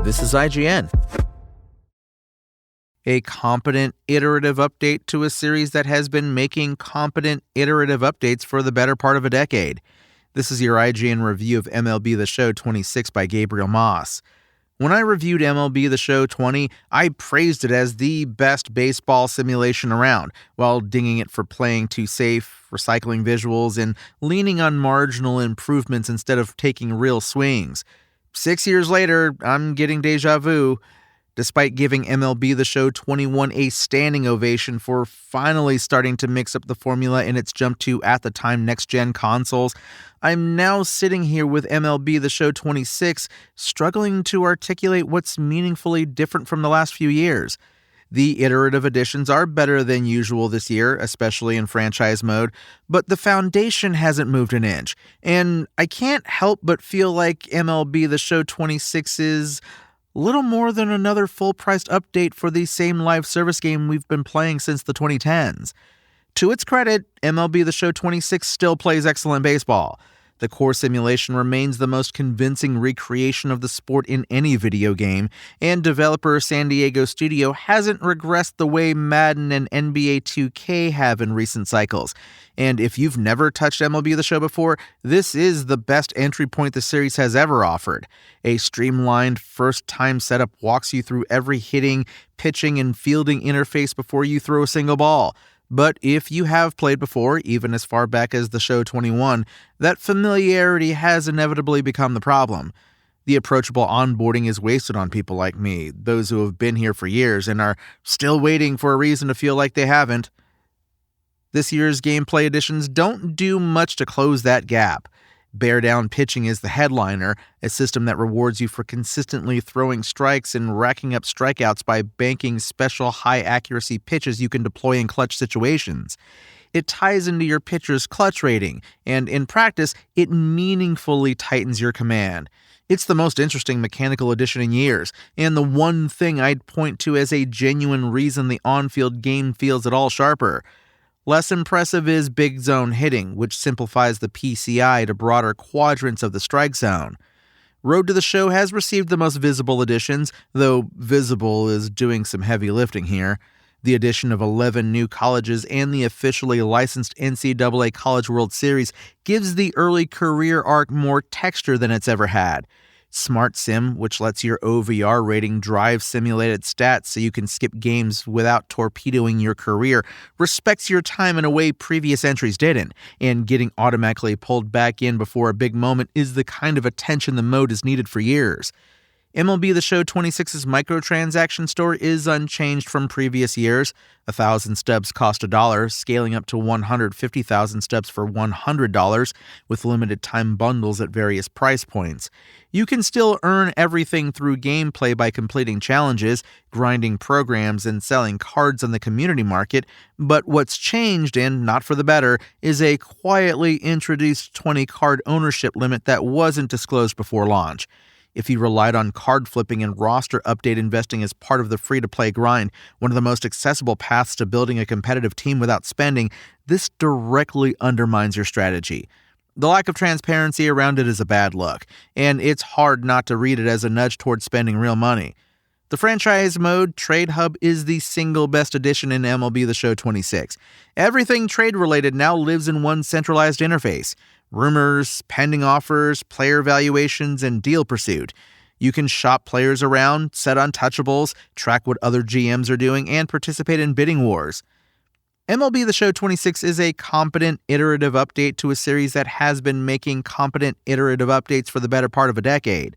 This is IGN. A competent iterative update to a series that has been making competent iterative updates for the better part of a decade. This is your IGN review of MLB The Show 26 by Gabriel Moss. When I reviewed MLB The Show 20, I praised it as the best baseball simulation around, while dinging it for playing too safe, recycling visuals, and leaning on marginal improvements instead of taking real swings. 6 years later, I'm getting deja vu. Despite giving MLB The Show 21 a standing ovation for finally starting to mix up the formula in its jump to, at the time, next-gen consoles, I'm now sitting here with MLB The Show 26, struggling to articulate what's meaningfully different from the last few years. The iterative additions are better than usual this year, especially in franchise mode, but the foundation hasn't moved an inch, and I can't help but feel like MLB The Show 26 is little more than another full-priced update for the same live service game we've been playing since the 2010s. To its credit, MLB The Show 26 still plays excellent baseball. The core simulation remains the most convincing recreation of the sport in any video game, and developer San Diego Studio hasn't regressed the way Madden and NBA 2K have in recent cycles. And if you've never touched MLB The Show before, this is the best entry point the series has ever offered. A streamlined first-time setup walks you through every hitting, pitching, and fielding interface before you throw a single ball. But if you have played before, even as far back as The Show 21, that familiarity has inevitably become the problem. The approachable onboarding is wasted on people like me, those who have been here for years and are still waiting for a reason to feel like they haven't. This year's gameplay additions don't do much to close that gap. Bear down pitching is the headliner, a system that rewards you for consistently throwing strikes and racking up strikeouts by banking special high-accuracy pitches you can deploy in clutch situations. It ties into your pitcher's clutch rating, and in practice, it meaningfully tightens your command. It's the most interesting mechanical addition in years, and the one thing I'd point to as a genuine reason the on-field game feels at all sharper. Less impressive is big zone hitting, which simplifies the PCI to broader quadrants of the strike zone. Road to the Show has received the most visible additions, though visible is doing some heavy lifting here. The addition of 11 new colleges and the officially licensed NCAA College World Series gives the early career arc more texture than it's ever had. Smart Sim, which lets your OVR rating drive simulated stats so you can skip games without torpedoing your career, respects your time in a way previous entries didn't, and getting automatically pulled back in before a big moment is the kind of attention the mode has needed for years. MLB The Show 26's microtransaction store is unchanged from previous years. 1,000 stubs cost $1, scaling up to 150,000 stubs for $100, with limited time bundles at various price points. You can still earn everything through gameplay by completing challenges, grinding programs, and selling cards on the community market, but what's changed, and not for the better, is a quietly introduced 20-card ownership limit that wasn't disclosed before launch. If you relied on card flipping and roster update investing as part of the free-to-play grind, one of the most accessible paths to building a competitive team without spending, this directly undermines your strategy. The lack of transparency around it is a bad look, and it's hard not to read it as a nudge towards spending real money. The franchise mode Trade Hub is the single best addition in MLB The Show 26. Everything trade-related now lives in one centralized interface. Rumors, pending offers, player valuations, and deal pursuit. You can shop players around, set untouchables, track what other GMs are doing, and participate in bidding wars. MLB The Show 26 is a competent iterative update to a series that has been making competent iterative updates for the better part of a decade.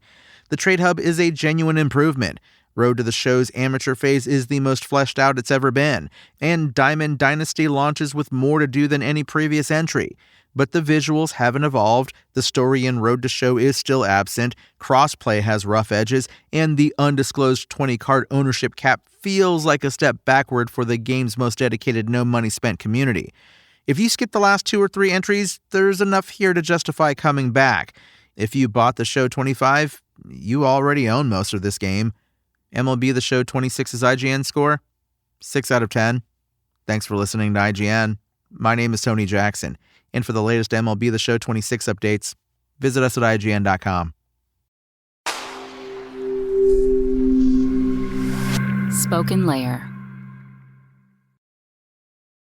The Trade Hub is a genuine improvement. Road to the Show's amateur phase is the most fleshed out it's ever been, and Diamond Dynasty launches with more to do than any previous entry. But the visuals haven't evolved, the story in Road to Show is still absent, crossplay has rough edges, and the undisclosed 20-card ownership cap feels like a step backward for the game's most dedicated no-money-spent community. If you skip the last 2 or 3 entries, there's enough here to justify coming back. If you bought the Show 25, you already own most of this game. MLB The Show 26's IGN score? 6 out of 10. Thanks for listening to IGN. My name is Tony Jackson, and for the latest MLB The Show 26 updates, visit us at IGN.com. spoken layer.